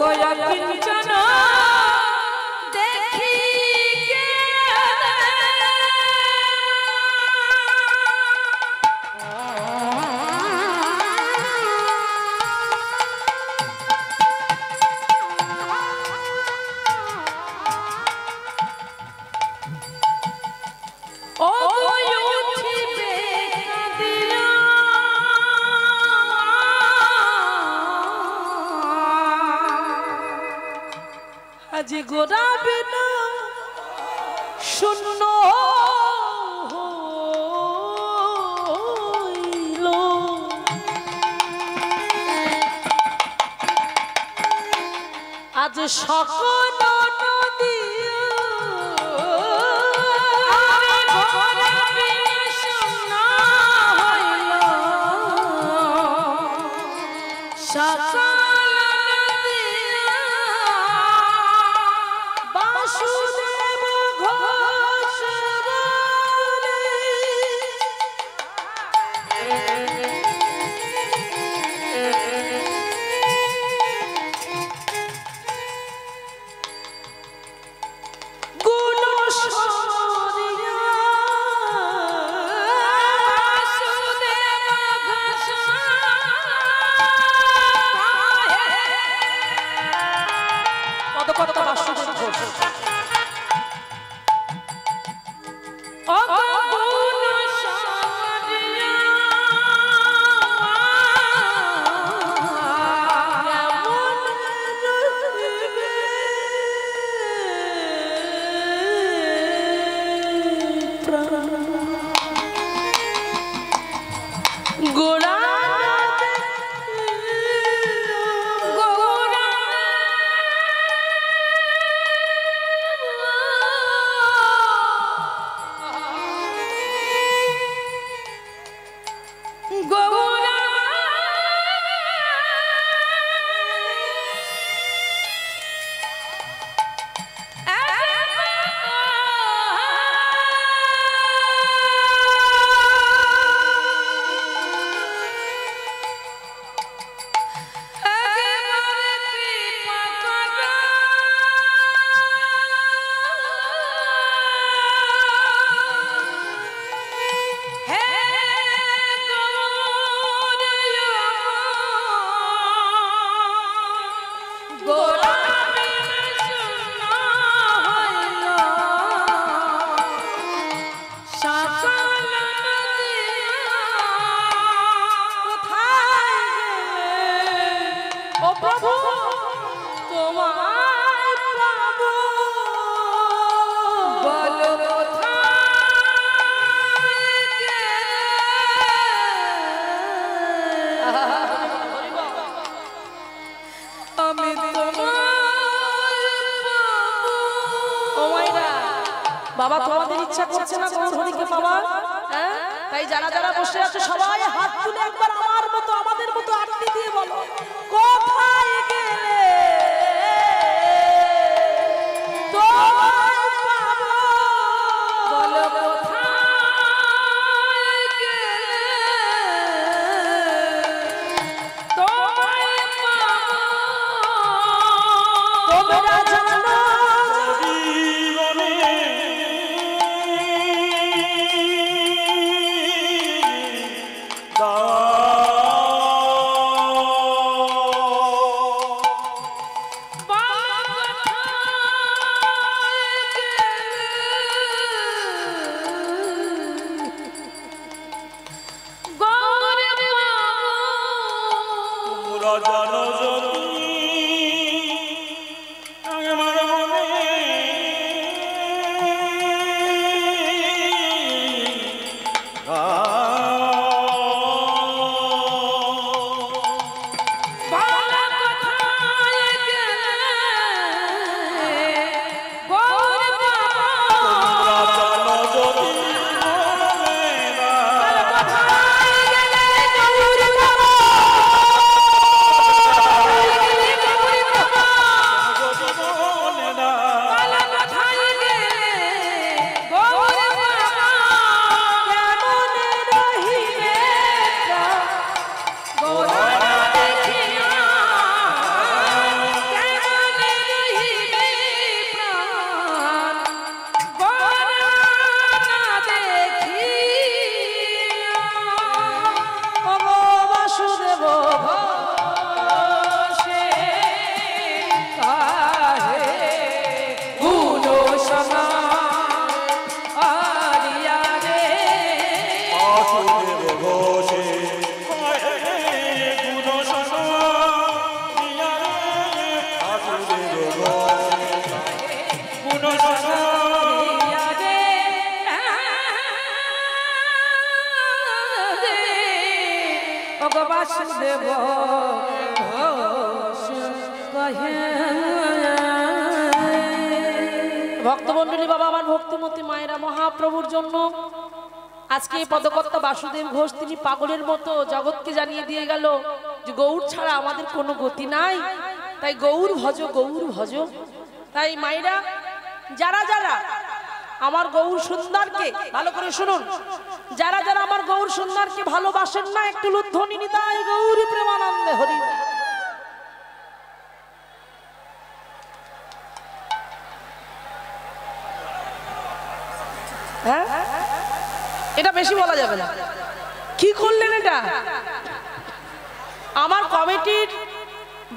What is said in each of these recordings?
গয়া কিঞ্চন দেখি আজি গোরা বিনা শূন্য হইল আজ সকল নদী বাবা তোমাদের ইচ্ছা করছে না গৌর হরিকে পাওয়া হ্যাঁ তাই যারা যারা বসে আছে সবাই হাত তুলে একবার আমার মতো আমাদের মতো আরতি দিয়ে বলো কোথায় গেলে তোমায় পাবো বলো কোথায় গেলে তোমায় পাবো তোমরা জানো ভক্তমণ্ডলী বাবা আমার ভক্তিমতী মায়েরা, মহাপ্রভুর জন্য আজকে এই পদকর্তা বাসুদেব ঘোষ তিনি পাগলের মতো জগৎকে জানিয়ে দিয়ে গেল যে গৌর ছাড়া আমাদের কোনো গতি নাই, তাই গৌর ভজ, গৌর ভজ। তাই মায়েরা যারা যারা আমার গৌর সুন্দরকে, ভালো করে শুনুন, যারা যারা আমার গৌর সুন্দরকে ভালোবাসেন না একটু লুধ্বনি নিতাই গৌর প্রেমানন্দে হরি। হ্যাঁ, এটা বেশি বলা যাবে না। কি করলেন এটা? আমার কমিটির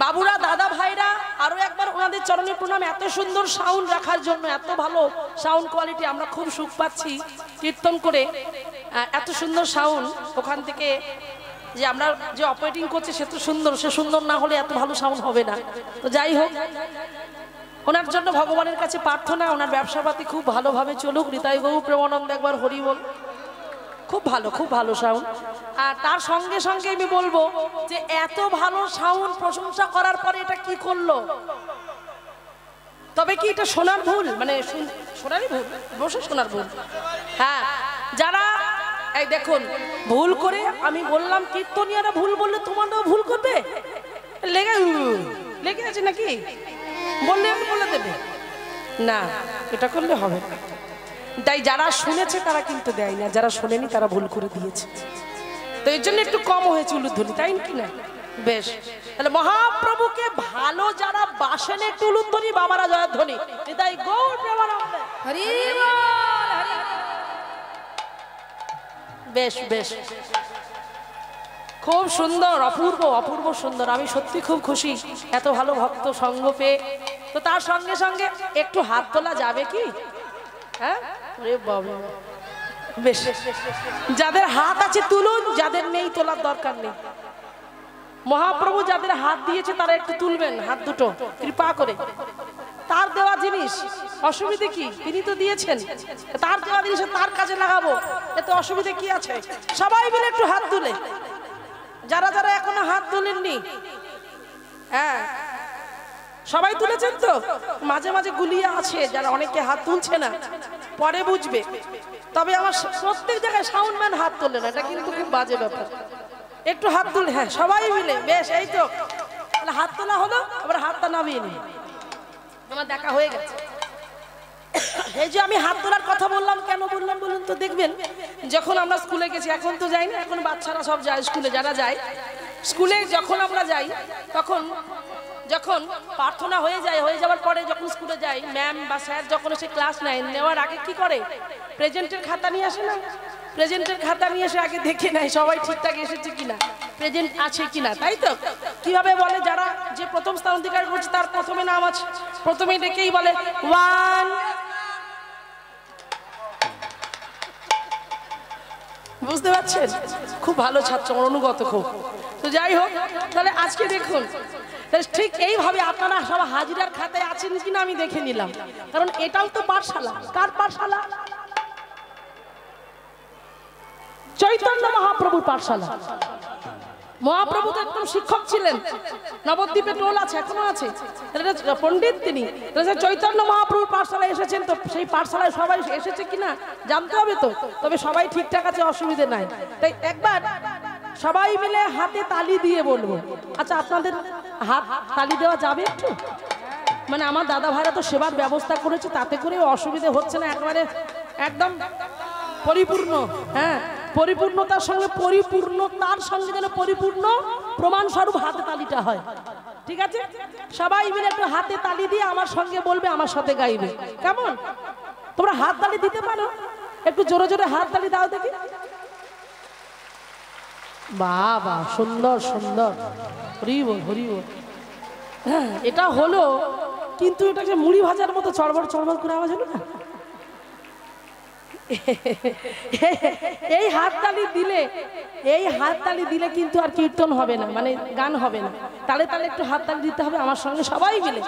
বাবুরা, দাদা ভাইরা, আরো একবার ওনাদের চরণে প্রণাম। এত সুন্দর সাউন্ড রাখার জন্য, এত ভালো সাউন্ড কোয়ালিটি, আমরা খুব সুখ পাচ্ছি কীর্তন করে। এত সুন্দর সাউন্ড, ওখান থেকে যে আমরা যে অপারেটিং করছি সে তো সুন্দর, সে সুন্দর না হলে এত ভালো সাউন্ড হবে না। তো যাই হোক, ওনার জন্য ভগবানের কাছে প্রার্থনা ওনার ব্যবসাপাতি খুব ভালোভাবে চলুক। নিতাই গৌর প্রেমানন্দ একবার হরি বল। খুব ভালো, খুব ভালো সাউন্ড। আর তার সঙ্গে সঙ্গে আমি বলবো যে এত ভালো সাউন্ড প্রশংসা করার পরে এটা কি করলো? তবে কি এটা শোনার ভুল? মানে শোনারই ভুল, বসে শোনার ভুল। হ্যাঁ, যারা এই দেখুন ভুল করে, আমি বললাম কীর্তনিয়ারা ভুল বললে তোমারও ভুল করবে, লেগে আছে নাকি বললে আমি বলে দেবে না, এটা করলে হবে না। তাই যারা শুনেছে তারা কিন্তু দেয় না, যারা শোনেনি তারা ভুল করে দিয়েছে। তো এর জন্য একটু কম হয়েছে উলুধ্বনি, তাই কি না? বেশ, তাহলে মহাপ্রভুকে ভালো যারা বাসেন একটু উলুধ্বনি, বাবারা জয়ধ্বনি। তাই গৌর প্রেমানন্দে হরি বল। বেশ বেশ, খুব সুন্দর, অপূর্ব অপূর্ব সুন্দর। আমি সত্যি খুব খুশি এত ভালো ভক্ত সঙ্গ পেয়ে। তো তার সঙ্গে সঙ্গে একটু হাত তোলা যাবে কি? হ্যাঁ, বেশ, যাদের হাত আছে তুলুন, যাদের নেই তোলার দরকার নেই। মহাপ্রভু যাদের হাত দিয়েছে তারা একটু তুলবেন হাত দুটো কৃপা করে। তার দেওয়া জিনিস, অসুবিধে কি? তিনি তো দিয়েছেন, তার দেওয়া জিনিস তার কাজে লাগাবো, এতে অসুবিধে কি আছে? সবাই মিলে একটু হাত তুলে, যারা যারা এখনো হাত তুলেননি, হ্যাঁ সবাই তুলেছেন তো? মাঝে মাঝে গুলিয়ে আছে যারা অনেকে হাত তুলছে না, পরে বুঝবে। তবে আমার প্রত্যেক জায়গায় সাউন্ডম্যান হাত তোলে না, এটা কিন্তু খুব বাজে ব্যাপার। একটু হাত তুলে, হ্যাঁ সবাই মিলে, বেশ এই তো হাত তোলা হলো, আবার হাতটা নামিয়ে নি, আমার দেখা হয়ে গেছে। এই যে আমি হাত তোলার কথা বললাম, কেন বললাম বলুন তো? দেখবেন যখন আমরা স্কুলে গেছি, এখন তো যাই না, এখন বাচ্চারা সব যায় স্কুলে, যারা যায় স্কুলে, যখন আমরা যাই তখন যখন প্রার্থনা হয়ে যায়, হয়ে যাওয়ার পরে যখন স্কুলে যাই, ম্যাম বা স্যার যখন এসে ক্লাস নেওয়ার আগে কি করে? প্রেজেন্টের খাতা নিয়ে আসে না? প্রেজেন্টের খাতা নিয়ে এসে আগে দেখে নেয় সবাই ঠিকঠাক এসেছে কিনা, প্রেজেন্ট আছে কিনা, তাই তো? কিভাবে বলে? যারা যে প্রথম স্থান অধিকার করছে তার প্রথমে নাম আছে, প্রথমে ডেকেই বলে 1। বুঝতে পারছেন? খুব ভালো ছাত্র, অনুগত খুব। তো যাই হোক, তাহলে আজকে দেখুন ঠিক এইভাবে আপনারা সব হাজিরার খাতায় আছেন কিনা আমি দেখে নিলাম, কারণ এটাও তো পাঠশালা। কার পাঠশালা? চৈতন্য মহাপ্রভুর পাঠশালা। মহাপ্রভু তো একদম শিক্ষক ছিলেন, নবদ্বীপে টোল আছে, এখনো আছে, পণ্ডিত তিনি। চৈতন্য মহাপ্রভুর পাঠশালায় এসেছেন, তো সেই পাঠশালায় সবাই এসেছে কিনা জানতে হবে তো। তবে সবাই ঠিকঠাক আছে, অসুবিধে নাই। তাই একবার সবাই মিলে হাতে তালি দিয়ে বলবো। আচ্ছা, আপনাদের হাত তালি দেওয়া যাবে একটু? মানে আমার দাদা ভাইরা তো সেবার ব্যবস্থা করেছে, তাতে করে অসুবিধে হচ্ছে না, একেবারে একদম পরিপূর্ণ। হ্যাঁ, পরিপূর্ণতার সঙ্গে পরিপূর্ণতার সঙ্গে যেন পরিপূর্ণ প্রমাণ স্বরূপ হাতে তালিটা হয়। ঠিক আছে, সবাই মিলে একটু হাতে তালি দিয়ে আমার সঙ্গে বলবে, আমার সাথে গাইবে। কেমন? তোমরা হাত তালি দিতে পারো? একটু জোরে জোরে হাত তালি দাও দেখি। বাবা, সুন্দর সুন্দর, হরি বল হরি বল। হ্যাঁ, এটা হলো, কিন্তু এটাকে মুড়ি ভাজার মতো চড়বড় চড়বড় করে আওয়াজ হলো না? এই হাততালি দিলে কিন্তু আর কীর্তন হবে না, মানে গান হবে না। তালে তালে একটু হাততালি দিতে হবে আমার সঙ্গে, সবাই মিলে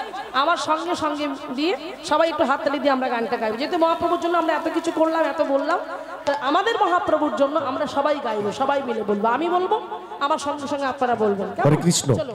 আমার সঙ্গে সঙ্গে দিয়ে সবাই একটু হাততালি দিয়ে আমরা গানটা গাইবো। যেহেতু মহাপ্রভুর জন্য আমরা এত কিছু করলাম, এত বললাম, তো আমাদের মহাপ্রভুর জন্য আমরা সবাই গাইবো, সবাই মিলে বলবো। আমি বলবো, আমার সঙ্গে সঙ্গে আপনারা বলবেন। হরে কৃষ্ণ। চলো।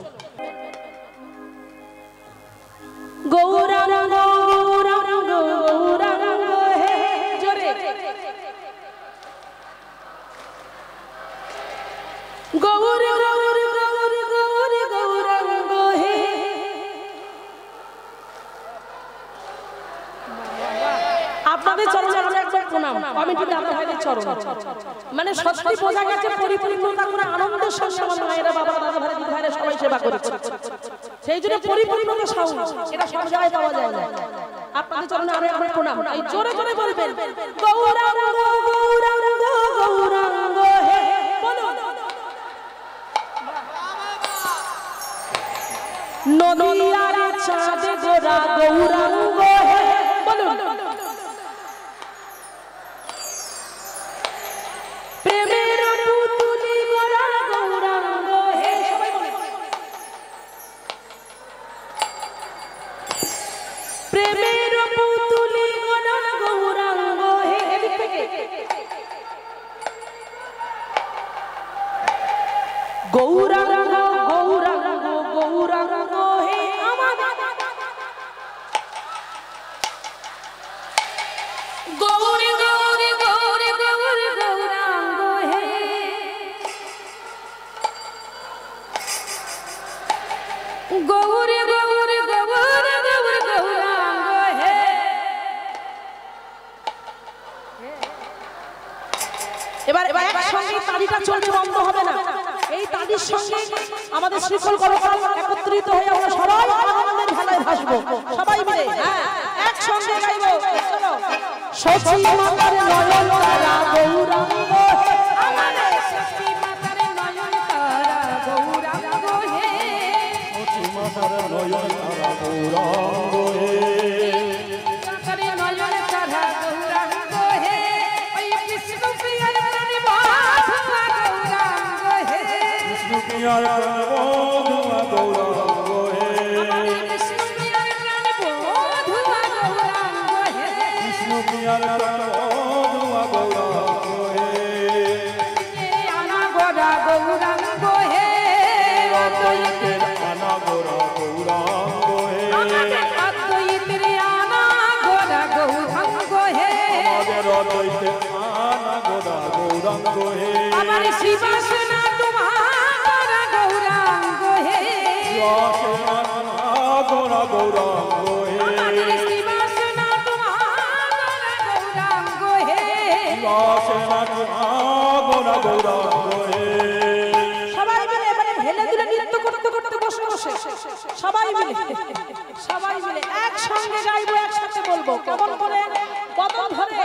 আপনাদের চরণে আমরা একবার প্রণাম কমিটি দাদা ভাইদের চরণে মানে সত্যি বোঝা গেছে পরিপূর্ণতা করে আনন্দের সঙ্গে আমার মায়েরা বাবা দাদা ভাই দিদি ভাইরা সবাই সেবা করেছে সেই জন্য পরিপূর্ণতা সাউন্ড এটা সব জায়গায় পাওয়া যায় না আপনাদের চরণে আরো একবার প্রণাম এই জোরে জোরে বলবেন গৌরাঙ্গ গৌরাঙ্গ গৌরাঙ্গ হে বলো নদিয়ার চাঁদ গোরা গৌরাঙ্গ হে বলো প্রেমের পুতুলি গোরা গৌরাঙ্গ হে সবাই বলো প্রেমের পুতুলি গোরা গৌরাঙ্গ হে এদিক থেকে গৌরাঙ্গ গৌরাঙ্গ গৌরাঙ্গ হে আমাদের গৌরী গৌরী গৌরী গৌরী গৌরাঙ্গ হে গৌরী গৌরী গৌরী গৌরী গৌরাঙ্গ হে এবার একসঙ্গে তালিটা চলবে বন্ধ হবে না এই তালির সঙ্গে আমাদের শ্রীফল কর্মকার একত্রিত হয়ে আমরা সবাই আনন্দের ভালায় ভাসবো সবাই মিলে একসঙ্গে গাইবো চলো শশী মাতার নয়ন তারা গৌরাঙ্গ আমাদের শশী মাতার নয়ন তারা গৌরাঙ্গ হে শশী মাতার নয়ন তারা গৌরাঙ্গ হে মাতার নয়ন তারা গৌরাঙ্গ হে ওই কৃষ্ণ প্রিয়ার প্রাণী বাধা গৌরাঙ্গ হে কৃষ্ণ প্রিয়ার প্রাণী বাধা গৌরাঙ্গ হে আমাদের কৃষ্ণ প্রিয়ার প্রাণী বাধা গৌরাঙ্গ হে কৃষ্ণ প্রিয়ার প্রাণী বাধা গৌরাঙ্গ হে আনা গোরা গৌরাঙ্গ হে অদ্বৈতের আনা গোরা গৌরাঙ্গ হে আমাদের অদ্বৈতের আনা গোরা গৌরাঙ্গ হে আমাদের অদ্বৈতের আনা গোরা গৌরাঙ্গ হে আমার শ্রীবাসনা তোমার গৌরাঙ্গ হে শ্রীবাসনা গোরা গৌরাঙ্গ হে আমাদের শ্রীবাসনা তোমার গৌরাঙ্গ হে শ্রীবাসনা গোরা গৌরাঙ্গ হে সবাই মিলে এবারে হেলে দুলে নৃত্য করতে করতে বসে বসে সবাই মিলে একসঙ্গে গাইবো একসাথে বলবো কেমন করে বদন ধরে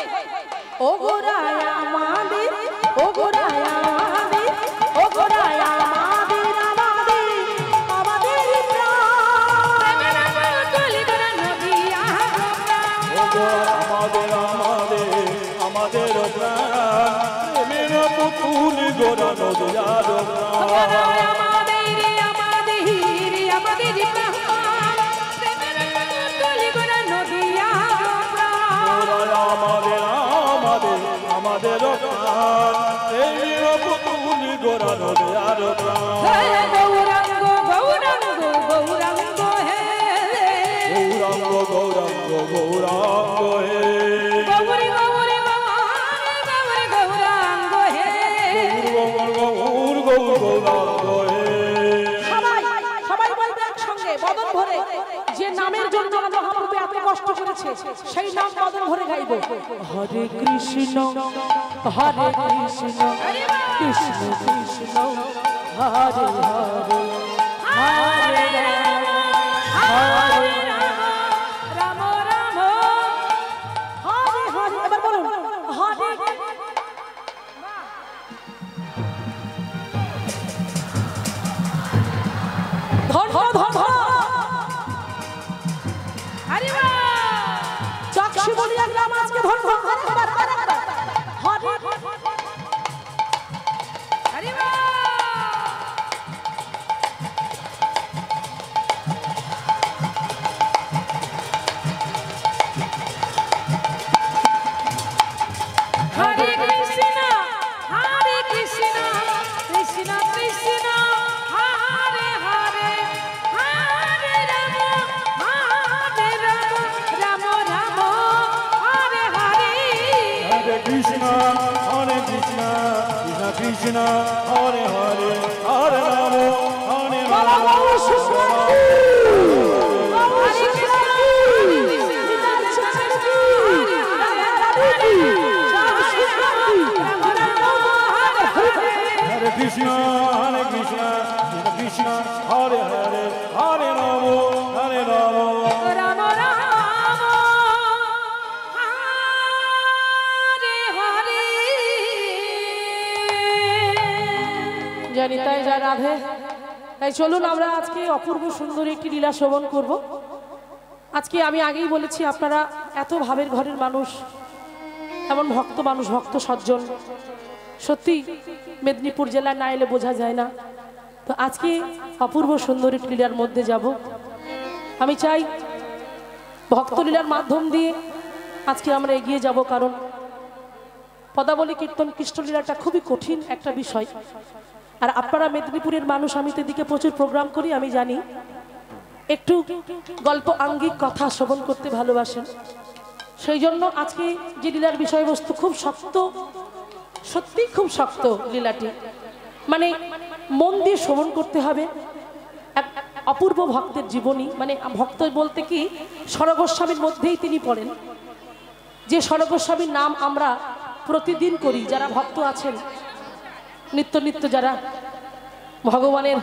ও গোরায় আমাদের ও গোরায় আমাদের ও গোরায় আমাদের আমাদের আমাদের প্রাণ গলি গোরা নদিয়া ও গোরা আমাদের আমাদের আমাদের প্রাণ মেরা পুতুল গোরা নদিয়া আমাদের আমাদের আমাদের প্রাণ গলি গোরা নদিয়া আমাদের আমাদের আমাদের প্রাণ এই পুতুল গোরা নদিয়ার প্রাণ গৌরাঙ্গ গৌরাঙ্গ গৌরাঙ্গ হে গৌরাঙ্গ গৌরাঙ্গ গৌরাঙ্গ হে গৌরী গৌরী গৌরী গৌরাঙ্গ হে গৌর গৌর গৌরাঙ্গ হে সবাই বলবে একসঙ্গে বদন ভরে যে নামের জন্য মহাপ্রভু এত কষ্ট করেছে সেই নাম বদন ভরে গাইবো হরে কৃষ্ণ কৃষ্ণ কৃষ্ণ হরে হরে হরে হরে রাম রাম হরে হরে এবার বলুন হরে ধর ধর ধর ধর আরে বাহ চক্ষু বলিয়া গ্রাম আজকে ধর ধর আরেকবার হরে আরে বাহ হরে কৃষ্ণ কৃষ্ণ কৃষ্ণ হরে হরে হরে রাম রাম রাম হরে হরে হরে কৃষ্ণ কৃষ্ণ কৃষ্ণ হরে হরে হরে রাম হরে রাম হরে রাধে। তাই চলুন আমরা আজকে অপূর্ব সুন্দর একটি লীলা শ্রবণ করব। আজকে আমি আগেই বলেছি আপনারা এত ভাবের ঘরের মানুষ, এমন ভক্ত মানুষ, ভক্ত সজ্জন, সত্যি মেদিনীপুর জেলায় না এলে বোঝা যায় না। তো আজকে অপূর্ব সুন্দর একটি লীলার মধ্যে যাব। আমি চাই ভক্তলীলার মাধ্যম দিয়ে আজকে আমরা এগিয়ে যাব, কারণ পদাবলী কীর্তন কৃষ্ণলীলাটা খুবই কঠিন একটা বিষয়। আর আপনারা মেদিনীপুরের মানুষ, আমি তো এদিকে প্রচুর প্রোগ্রাম করি, আমি জানি একটু গল্প আঙ্গিক কথা শ্রবণ করতে ভালোবাসেন। সেই জন্য আজকে যে লীলার বিষয়বস্তু খুব শক্ত, সত্যি খুব শক্ত লীলাটি, মানে মন দিয়ে শ্রবণ করতে হবে। এক অপূর্ব ভক্তের জীবনী, মানে ভক্ত বলতে কি স্বরগোস্বামীর মধ্যেই তিনি পড়েন। যে স্বরগোস্বামীর নাম আমরা প্রতিদিন করি, যারা ভক্ত আছেন নিত্য নিত্য, যারা ভগবানের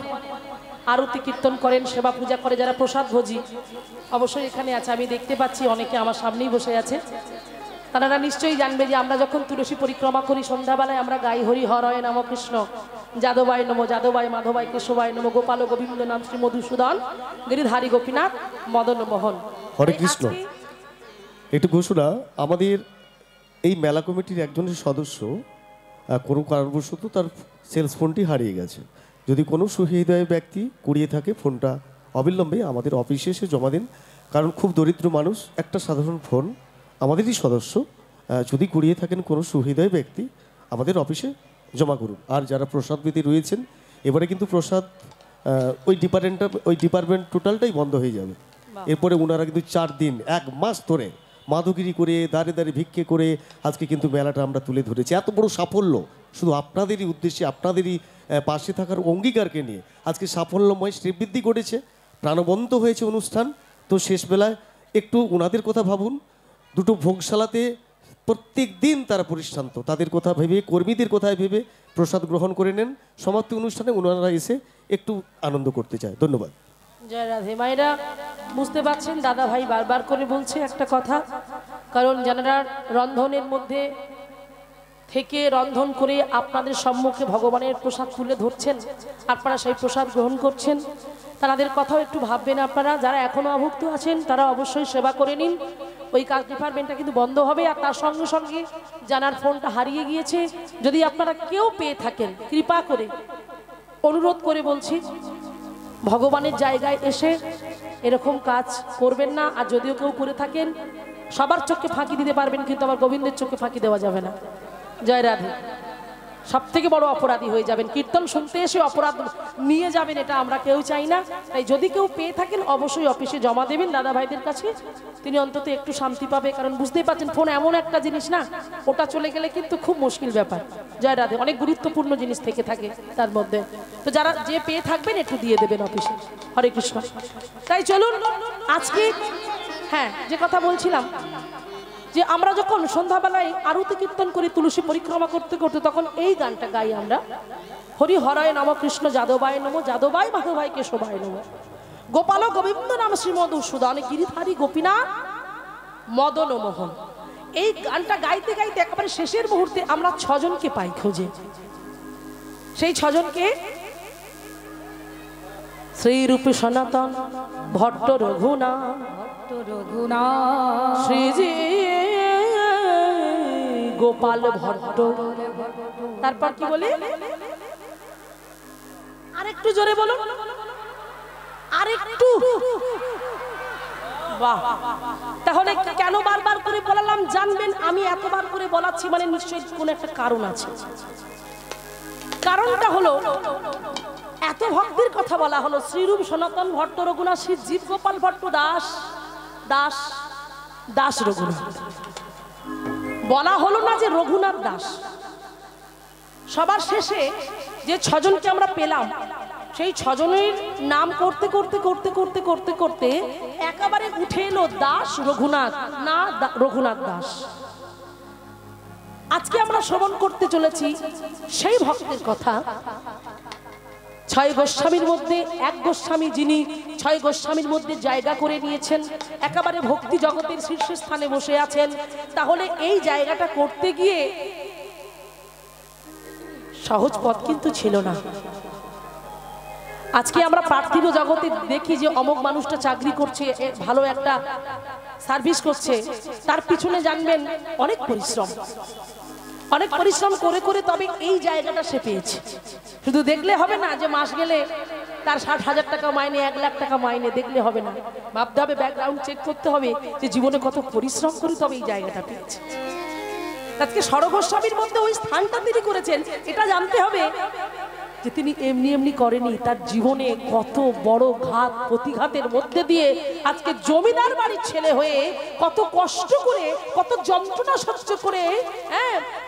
আরতি কীর্তন করেন, সেবা পূজা করে, যারা প্রসাদ ভোজি, অবশ্যই এখানে আছে, আমি দেখতে পাচ্ছি অনেকে আমার সামনেই বসে আছে। তারা নিশ্চয়ই জানবে যে আমরা যখন তুলসী পরিক্রমা করি সন্ধ্যাবেলায় আমরা গাই হরি হরয় নম কৃষ্ণ, যাদবায় নম, যাদবায় মাধবায় কেশবায় নম, গোপাল গোবিন্দ নাম শ্রী মধুসূদন, গিরিধারী গোপীনাথ মদন মোহন। হরে কৃষ্ণ। একটু ঘোষণা, আমাদের এই মেলা কমিটির একজনের সদস্য কোনো কারণবশত তার সেলস ফোনটি হারিয়ে গেছে। যদি কোনো সুহৃদয় ব্যক্তি কুড়িয়ে থাকে, ফোনটা অবিলম্বে আমাদের অফিসে এসে জমা দিন, কারণ খুব দরিদ্র মানুষ, একটা সাধারণ ফোন আমাদেরই সদস্য। যদি কুড়িয়ে থাকেন কোনো সুহৃদয় ব্যক্তি, আমাদের অফিসে জমা করুন। আর যারা প্রসাদবিধি রয়েছেন, এবারে কিন্তু প্রসাদ ওই ডিপার্টমেন্ট টোটালটাই বন্ধ হয়ে যাবে। এরপরে ওনারা কিন্তু 4 দিন 1 মাস ধরে মাধুগিরি করে, দাঁড়ে দাঁড়িয়ে ভিক্ষে করে আজকে কিন্তু মেলাটা আমরা তুলে ধরেছি। এত বড় সাফল্য শুধু আপনাদেরই উদ্দেশ্যে, আপনাদেরই পাশে থাকার অঙ্গীকারকে নিয়ে আজকে সাফল্যময় শ্রীবৃদ্ধি ঘটেছে, প্রাণবন্ত হয়েছে অনুষ্ঠান। তো শেষবেলায় একটু ওনাদের কথা ভাবুন। দুটো ভোগশালাতে প্রত্যেক দিন তারা পরিশ্রান্ত, তাদের কথা ভেবে, কর্মীদের কথা ভেবে প্রসাদ গ্রহণ করে নেন। সমাপ্তি অনুষ্ঠানে ওনারা এসে একটু আনন্দ করতে চায়। ধন্যবাদ। জয় রাধে। মায়েরা বুঝতে পারছেন, দাদা ভাই বারবার করে বলছে একটা কথা, কারণ যারা রন্ধনের মধ্যে থেকে রন্ধন করে আপনাদের সম্মুখে ভগবানের প্রসাদ তুলে ধরছেন, আপনারা সেই প্রসাদ গ্রহণ করছেন, তাদের কথাও একটু ভাববেন। আপনারা যারা এখনো অভুক্ত আছেন তারা অবশ্যই সেবা করে নিন। ওই কাজ ডিপার্টমেন্টটা কিন্তু বন্ধ হবে। আর তার সঙ্গে সঙ্গে জানার ফোনটা হারিয়ে গিয়েছে, যদি আপনারা কেউ পেয়ে থাকেন, কৃপা করে অনুরোধ করে বলছি, ভগবানের জায়গায় এসে এরকম কাজ করবেন না। আর যদিও কেউ করে থাকেন, সবার চোখে ফাঁকি দিতে পারবেন, কিন্তু আমার গোবিন্দের চোখে ফাঁকি দেওয়া যাবে না। জয় রাধে। সব থেকে বড় অপরাধী হয়ে যাবেন, কীর্তন শুনতে এসে অপরাধ নিয়ে যাবেন, এটা আমরা কেউ চাই না। তাই যদি কেউ পেয়ে থাকেন অবশ্যই অফিসে জমা দেবেন দাদা ভাইদের কাছে, তিনি অন্তত একটু শান্তি পাবে। কারণ বুঝতেই পারছেন ফোন এমন একটা জিনিস না, ওটা চলে গেলে কিন্তু খুব মুশকিল ব্যাপার। জয় রাধে। অনেক গুরুত্বপূর্ণ জিনিস থেকে থাকে তার মধ্যে, তো যারা যে পেয়ে থাকবেন একটু দিয়ে দেবেন অফিসে। হরে কৃষ্ণ। তাই চলুন আজকে, হ্যাঁ যে কথা বলছিলাম, যে আমরা যখন সন্ধ্যাবেলায় আরতি কীর্তন করি তুলসী পরিক্রমা করতে করতে, তখন এই গানটা গাই আমরা, হরি হরয় নম কৃষ্ণ, যাদবায় নম, যাদবায় মাধবায় কেশবায় নম, গোপাল গোবিন্দ নাম শ্রী মধুসূদন, গিরিধারী গোপীনাথ মদন মোহন। এই গানটা গাইতে গাইতে একেবারে শেষের মুহূর্তে আমরা 6 জনকে পাই খুঁজে। সেই 6 জনকে শ্রীরূপ সনাতন ভট্ট রঘুনাথ, শ্রীজি গোপাল ভট্ট, তারপর কি বলি আরেকটু জোরে বলুন, আরেকটু। বাহ, তাহলে কেন বারবার করে বলালাম জানবেন? আমি এতবার করে বলাচ্ছি মানে নিশ্চয়ই কোনো একটা কারণ আছে। কারণটা হলো, এত ভক্তের কথা বলা হলো, শ্রীরূপ সনাতন ভট্ট রঘুনাথ, শ্রী জীব গোপাল ভট্ট দাস দাস দাস রঘুনাথ, বলা হলো না যে রঘুনাথ দাস। সবার শেষে যে 6 জনকে আমরা পেলাম, সেই 6 জনের নাম করতে করতে করতে করতে করতে করতে একেবারে উঠে এলো দাস রঘুনাথ, না রঘুনাথ দাস। আজকে আমরা শ্রবণ করতে চলেছি সেই ভক্তের কথা। 6 গোস্বামীর মধ্যে এক গোস্বামী, যিনি 6 গোস্বামীর মধ্যে জায়গা করে নিয়েছেন, একেবারে ভক্তি জগতের শীর্ষস্থানে বসে আছেন। তাহলে এই জায়গাটা করতে গিয়ে সহজ পথ কিন্তু ছিল না। আজকে আমরা পার্থিব জগতে দেখি যে অমুক মানুষটা চাকরি করছে, ভালো একটা সার্ভিস করছে, তার পিছনে জানবেন অনেক পরিশ্রম, অনেক পরিশ্রম করে করে তবে এই জায়গাটা সে পেয়েছে। শুধু দেখলে হবে না যে মাস গেলে তার 60,000 টাকা মাইনে, 1 লাখ টাকা মাইনে, দেখলে হবে না, ভাবতে হবে, ব্যাকগ্রাউন্ড চেক করতে হবে যে জীবনে কত পরিশ্রম করে তবে এই জায়গাটা পেয়েছে। আজকে স্বরগোস্বামীর মধ্যে ওই স্থানটা তিনি করেছেন, এটা জানতে হবে যে তিনি এমনি এমনি করেনি, তার জীবনে কত বড় ঘাত প্রতিঘাতের মধ্যে দিয়ে আজকে জমিদার বাড়ির ছেলে হয়ে কত কষ্ট করে, কত যন্ত্রণা সহ্য করে, হ্যাঁ,